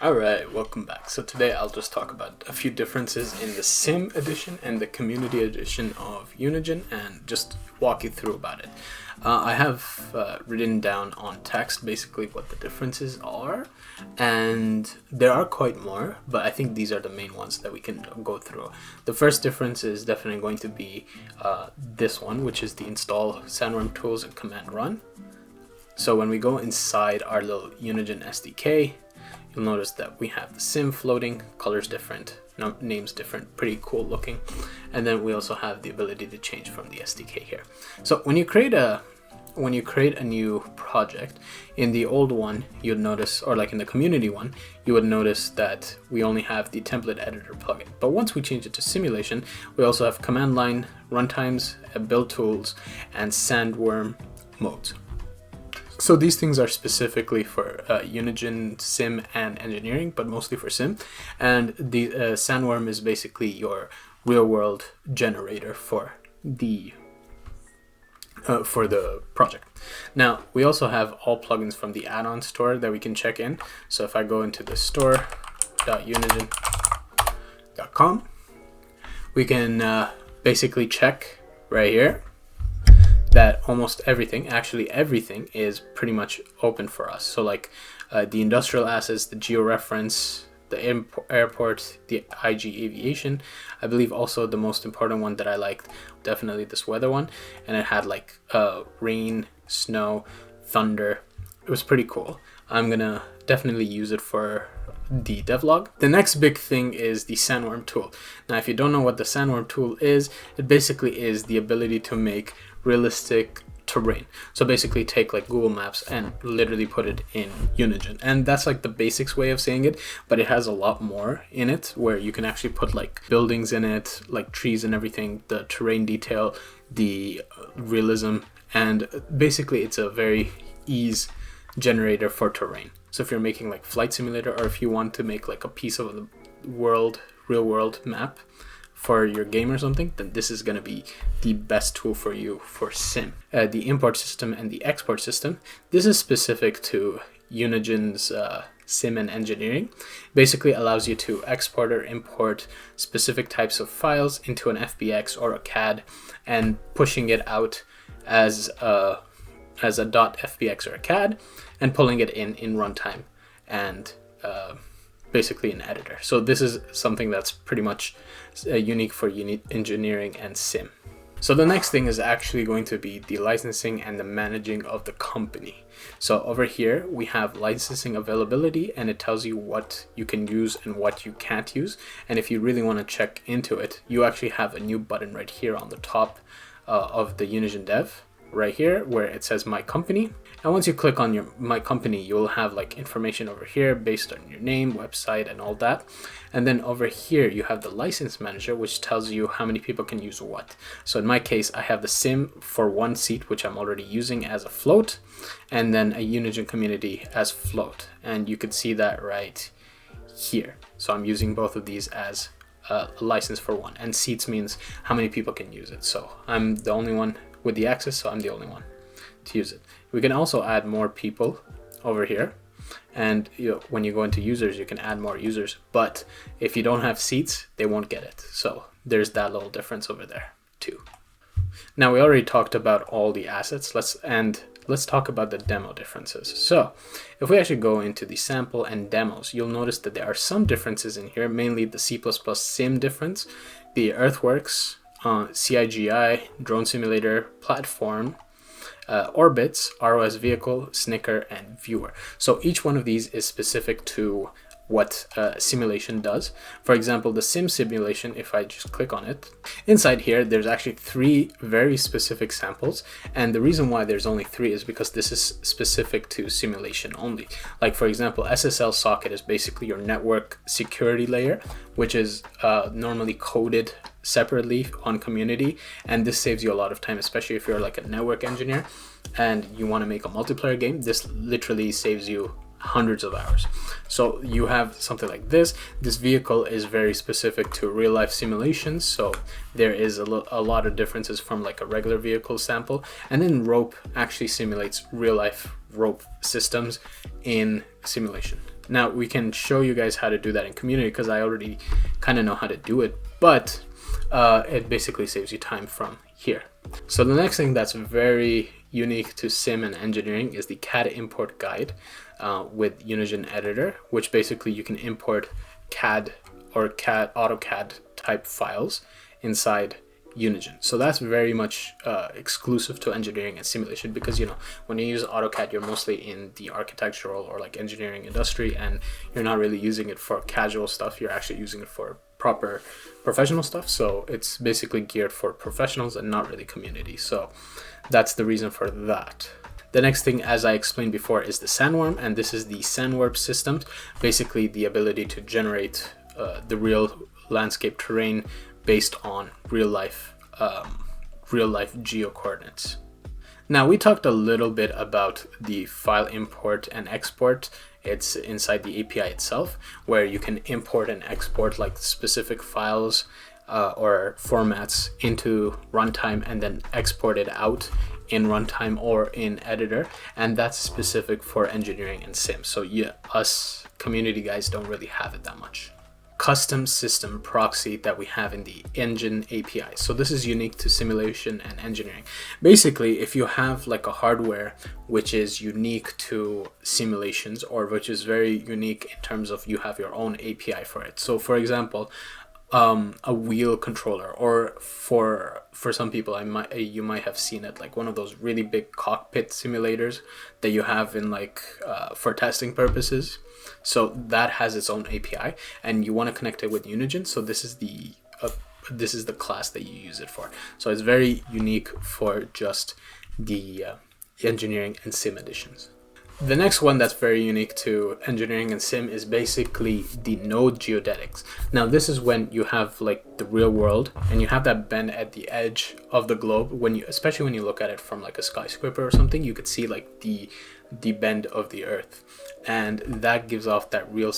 Alright, welcome back. So today I'll just talk about a few differences in the Sim edition and the Community edition of Unigine and just walk you through about it. I have written down on text basically what the differences are, and there are quite more, but I think these are the main ones that we can go through. The first difference is definitely going to be this one, which is the install Sandworm Tools and command run. So when we go inside our little Unigine SDK, you'll notice that we have the sim floating, colors different, names different, pretty cool looking. And then we also have the ability to change from the SDK here. So when you create a new project, in the old one, you'd notice, or like in the community one, you would notice that we only have the template editor plugin. But once we change it to simulation, we also have command line, runtimes, build tools, and Sandworm modes. So these things are specifically for Unigine, Sim, and engineering, but mostly for Sim. And the Sandworm is basically your real-world generator for the project. Now, we also have all plugins from the Add-On store that we can check in. So if I go into the store.unigine.com, we can basically check right here that almost everything, actually everything, is pretty much open for us. So like the industrial assets, the georeference, the airport, the IG aviation. I believe also the most important one that I liked, definitely this weather one. And it had like rain, snow, thunder. It was pretty cool. I'm gonna definitely use it for the devlog. The next big thing is the Sandworm Tool. Now, if you don't know what the Sandworm Tool is, it basically is the ability to make realistic terrain. So basically take like Google Maps and literally put it in Unigine. And that's like the basics way of saying it, but it has a lot more in it where you can actually put like buildings in it, like trees and everything, the terrain detail, the realism, and basically it's a very ease generator for terrain. So if you're making like flight simulator, or if you want to make like a piece of the world, real world map for your game or something, then this is going to be the best tool for you for Sim. The import system and the export system, this is specific to Unigine's Sim and engineering. Basically allows you to export or import specific types of files into an FBX or a CAD and pushing it out as a .fbx or a CAD and pulling it in runtime and basically an editor. So this is something that's pretty much unique for engineering and Sim. So the next thing is actually going to be the licensing and the managing of the company. So over here we have licensing availability, and it tells you what you can use and what you can't use. And if you really want to check into it, you actually have a new button right here on the top of the Unigine dev, right here where it says My Company. And once you click on your My Company, you'll have like information over here based on your name, website, and all that. And then over here you have the license manager, which tells you how many people can use what. So in my case, I have the Sim for one seat, which I'm already using as a float, and then a Unigine community as float. And you can see that right here. So I'm using both of these as a license for one, and seats means how many people can use it. So I'm the only one with the access, so I'm the only one to use it. We can also add more people over here, and when you go into users, you can add more users, but if you don't have seats, they won't get it. So there's that little difference over there too. Now, we already talked about all the assets. Let's talk about the demo differences. So if we actually go into the sample and demos, you'll notice that there are some differences in here, mainly the C++ sim difference, the earthworks, CIGI, drone simulator, platform, orbits, ROS vehicle, Snycker, and viewer. So each one of these is specific to what simulation does. For example, the sim simulation, if I just click on it, inside here there's actually 3 very specific samples, and the reason why there's only 3 is because this is specific to simulation only. Like for example, SSLSocket is basically your network security layer, which is normally coded separately on community, and this saves you a lot of time, especially if you're like a network engineer and you want to make a multiplayer game. This literally saves you hundreds of hours. So you have something like this. This vehicle is very specific to real life simulations, so there is a lot of differences from like a regular vehicle sample. And then rope actually simulates real life rope systems in simulation. Now we can show you guys how to do that in community because I already kind of know how to do it, but it basically saves you time from here. So the next thing that's very unique to sim and engineering is the CAD import guide with UnigineEditor, which basically you can import CAD or AutoCAD type files inside Unigine. So that's very much exclusive to engineering and simulation, because you know, when you use AutoCAD, you're mostly in the architectural or like engineering industry, and you're not really using it for casual stuff. You're actually using it for proper professional stuff. So it's basically geared for professionals and not really community. So that's the reason for that. The next thing, as I explained before, is the Sandworm, and this is the Sandworm system, basically the ability to generate the real landscape terrain based on real life geo coordinates. Now we talked a little bit about the file import and export. It's inside the API itself, where you can import and export like specific files or formats into runtime and then export it out in runtime or in editor, and that's specific for engineering and sim. So yeah, us community guys don't really have it that much. Custom system proxy that we have in the engine API. So this is unique to simulation and engineering. Basically, if you have like a hardware which is unique to simulations, or which is very unique in terms of you have your own API for it. So for example, a wheel controller, or for some people, you might have seen it, like one of those really big cockpit simulators that you have in like for testing purposes. So that has its own API, and you want to connect it with Unigine. So this is the class that you use it for. So it's very unique for just the engineering and sim editions. The next one that's very unique to engineering and sim is basically the node geodetics. Now this is when you have like the real world and you have that bend at the edge of the globe. Especially when you look at it from like a skyscraper or something, you could see like the bend of the earth, and that gives off that real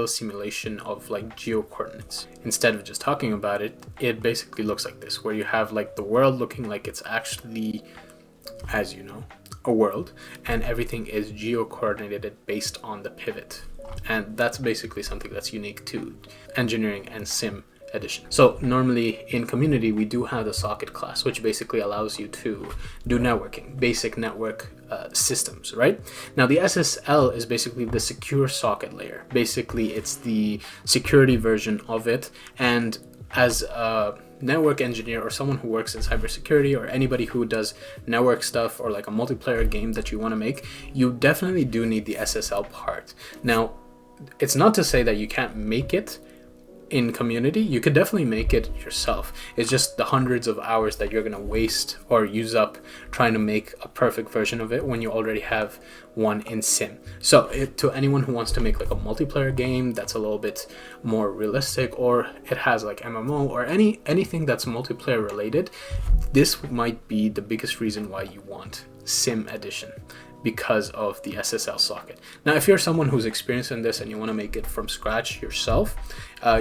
simulation of like geo coordinates. Instead of just talking about it, it basically looks like this, where you have like the world looking like it's actually, as you know, a world, and everything is geo coordinated based on the pivot. And that's basically something that's unique to engineering and sim edition. So normally in community we do have the socket class, which basically allows you to do networking, basic network systems, right? Now the SSL is basically the secure socket layer. Basically it's the security version of it, and as a network engineer or someone who works in cybersecurity, or anybody who does network stuff, or like a multiplayer game that you want to make, you definitely do need the SSL part. Now it's not to say that you can't make it in community. You could definitely make it yourself. It's just the hundreds of hours that you're going to waste or use up trying to make a perfect version of it when you already have one in sim. So to anyone who wants to make like a multiplayer game that's a little bit more realistic, or it has like MMO or anything that's multiplayer related, this might be the biggest reason why you want sim edition, because of the SSLSocket. Now, if you're someone who's experienced in this and you want to make it from scratch yourself,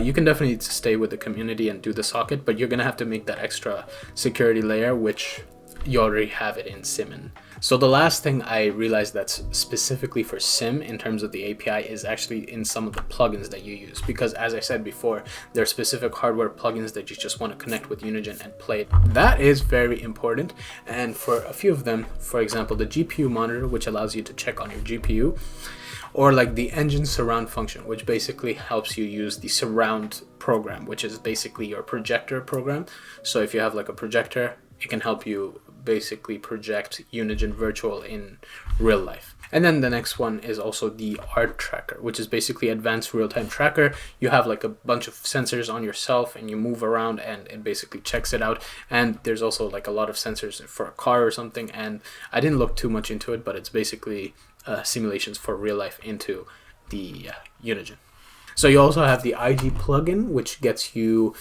you can definitely stay with the community and do the socket, but you're going to have to make that extra security layer, which you already have it in sim. So the last thing I realized that's specifically for sim in terms of the API is actually in some of the plugins that you use, because as I said before, there are specific hardware plugins that you just want to connect with Unigine and play it. That is very important, and for a few of them, for example, the GPUMonitor, which allows you to check on your GPU, or like the engine.surround function, which basically helps you use the surround program, which is basically your projector program. So if you have like a projector, it can help you basically project Unigine virtual in real life. And then the next one is also the ARTTracker, which is basically advanced real-time tracker. You have like a bunch of sensors on yourself and you move around and it basically checks it out. And there's also like a lot of sensors for a car or something, and I didn't look too much into it, but it's basically simulations for real life into the Unigine. So you also have the IG plugin, which gets you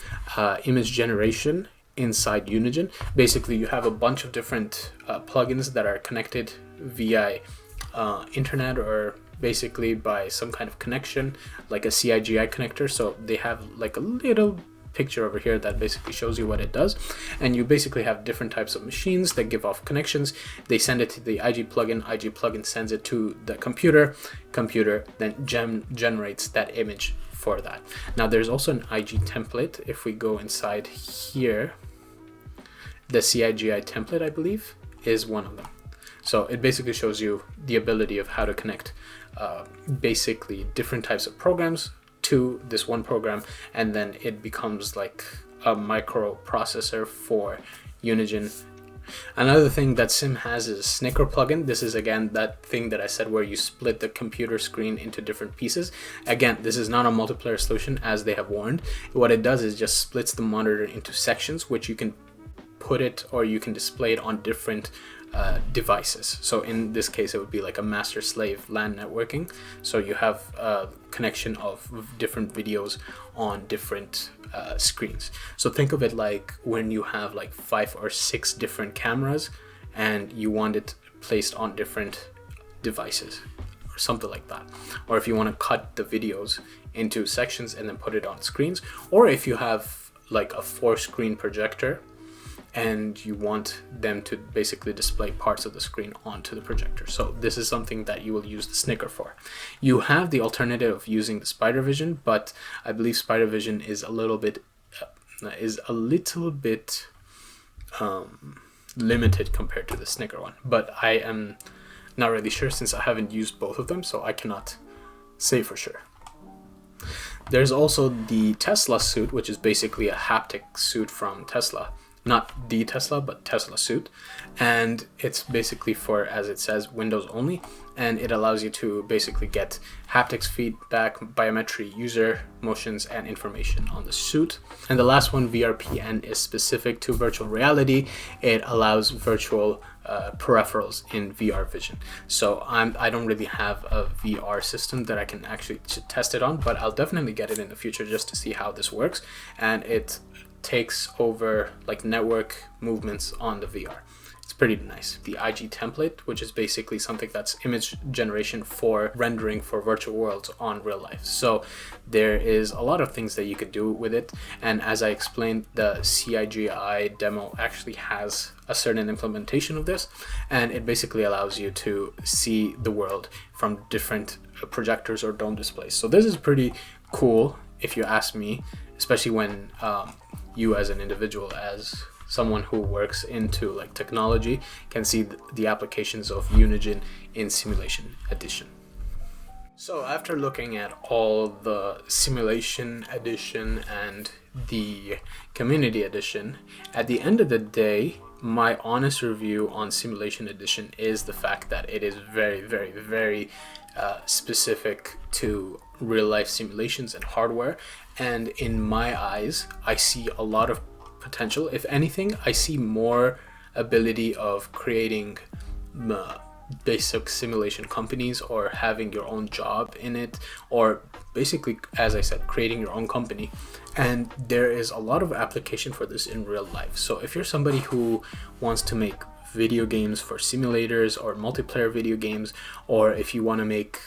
image generation inside Unigine. Basically you have a bunch of different plugins that are connected via internet, or basically by some kind of connection, like a CIGI connector. So they have like a little picture over here that basically shows you what it does. And you basically have different types of machines that give off connections. They send it to the IG plugin sends it to the computer then generates that image for that. Now there's also an IG template. If we go inside here, the CIGI template, I believe, is one of them. So it basically shows you the ability of how to connect basically different types of programs to this one program, and then it becomes like a microprocessor for Unigine. Another thing that Sim has is a Snycker plugin. This is again that thing that I said where you split the computer screen into different pieces. Again, this is not a multiplayer solution, as they have warned. What it does is just splits the monitor into sections, which you can put it or you can display it on different devices. So in this case, it would be like a master-slave LAN networking. So you have a connection of different videos on different screens. So think of it like when you have like 5 or 6 different cameras and you want it placed on different devices or something like that. Or if you want to cut the videos into sections and then put it on screens, or if you have like a 4-screen projector and you want them to basically display parts of the screen onto the projector. So this is something that you will use the Snycker for. You have the alternative of using the Spider Vision, but I believe Spider Vision is a little bit limited compared to the Snycker one. But I am not really sure since I haven't used both of them, so I cannot say for sure. There's also the TeslaSuit, which is basically a haptic suit from Tesla. Not the Tesla, but TeslaSuit. And it's basically for, as it says, Windows only. And it allows you to basically get haptics feedback, biometry, user motions, and information on the suit. And the last one, VRPN, is specific to virtual reality. It allows virtual peripherals in VR vision. So I don't really have a VR system that I can actually test it on, but I'll definitely get it in the future just to see how this works. And it takes over like network movements on the VR. It's pretty nice. The IG template, which is basically something that's image generation for rendering for virtual worlds on real life. So there is a lot of things that you could do with it. And as I explained, the CIGI demo actually has a certain implementation of this, and it basically allows you to see the world from different projectors or dome displays. So this is pretty cool if you ask me, especially when you as an individual, as someone who works into like technology, can see the applications of Unigine in Simulation Edition. So after looking at all the Simulation Edition and the Community Edition, at the end of the day, my honest review on Simulation Edition is the fact that it is very, very, very specific to real life simulations and hardware. And in my eyes, I see a lot of potential. If anything, I see more ability of creating basic simulation companies or having your own job in it, or basically, as I said, creating your own company. And there is a lot of application for this in real life. So if you're somebody who wants to make video games for simulators or multiplayer video games, or if you want to make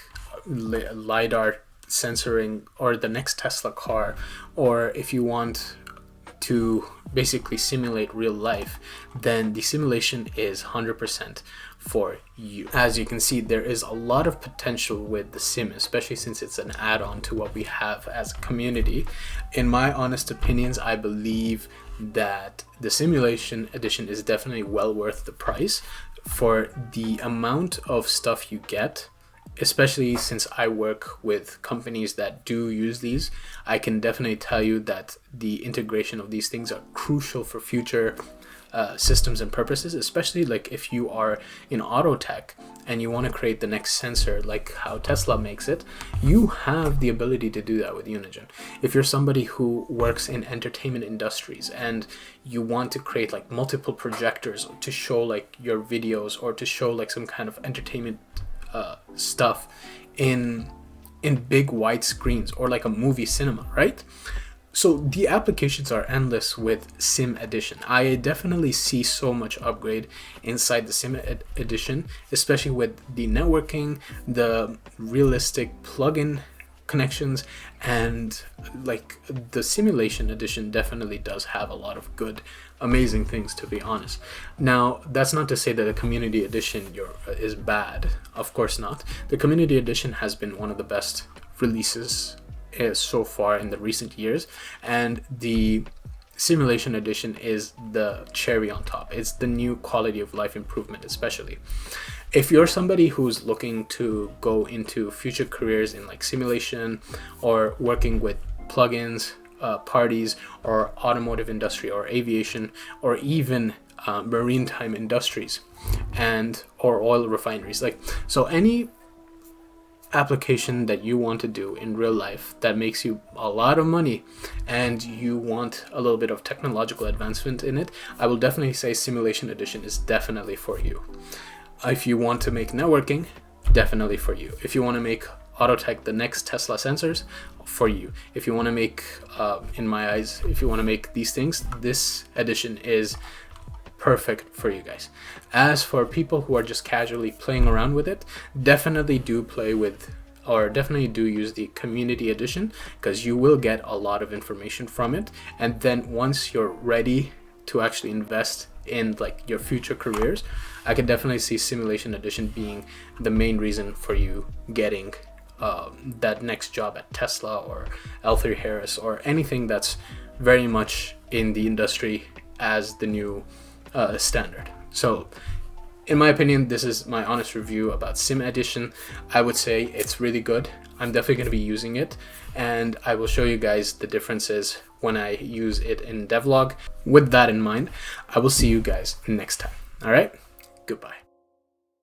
LiDAR sensoring or the next Tesla car, or if you want to basically simulate real life, then the simulation is 100% for you. As you can see, there is a lot of potential with the sim, especially since it's an add-on to what we have as a community. In my honest opinions, I believe that the Simulation Edition is definitely well worth the price for the amount of stuff you get. Especially since I work with companies that do use these, I can definitely tell you that the integration of these things are crucial for future systems and purposes, especially like if you are in auto tech and you want to create the next sensor like how Tesla makes it, you have the ability to do that with Unigine. If you're somebody who works in entertainment industries and you want to create like multiple projectors to show like your videos or to show like some kind of entertainment stuff in big wide screens or like a movie cinema, right? So the applications are endless with Sim Edition. I definitely see so much upgrade inside the Sim Edition, especially with the networking, the realistic plugin connections, and like the simulation edition definitely does have a lot of good, amazing things, to be honest. Now, that's not to say that the community edition is bad. Of course not. The community edition has been one of the best releases so far in the recent years, and the simulation edition is the cherry on top. It's the new quality of life improvement. Especially if you're somebody who's looking to go into future careers in like simulation, or working with plugins, parties, or automotive industry, or aviation, or even maritime industries, or oil refineries, like, so any application that you want to do in real life that makes you a lot of money and you want a little bit of technological advancement in it, I will definitely say simulation edition is definitely for you. If you want to make networking, definitely for you. If you want to make Autotech the next Tesla sensors, for you. If you want to make, in my eyes, if you want to make these things, this edition is perfect for you guys. As for people who are just casually playing around with it, definitely do play with, or definitely do use the community edition, because you will get a lot of information from it. And then once you're ready to actually invest in like your future careers, I could definitely see simulation edition being the main reason for you getting that next job at Tesla or L3 Harris, or anything that's very much in the industry as the new standard. So in my opinion, this is my honest review about Sim Edition. I would say it's really good. I'm definitely going to be using it, and I will show you guys the differences when I use it in devlog. With that in mind, I will see you guys next time. All right, goodbye.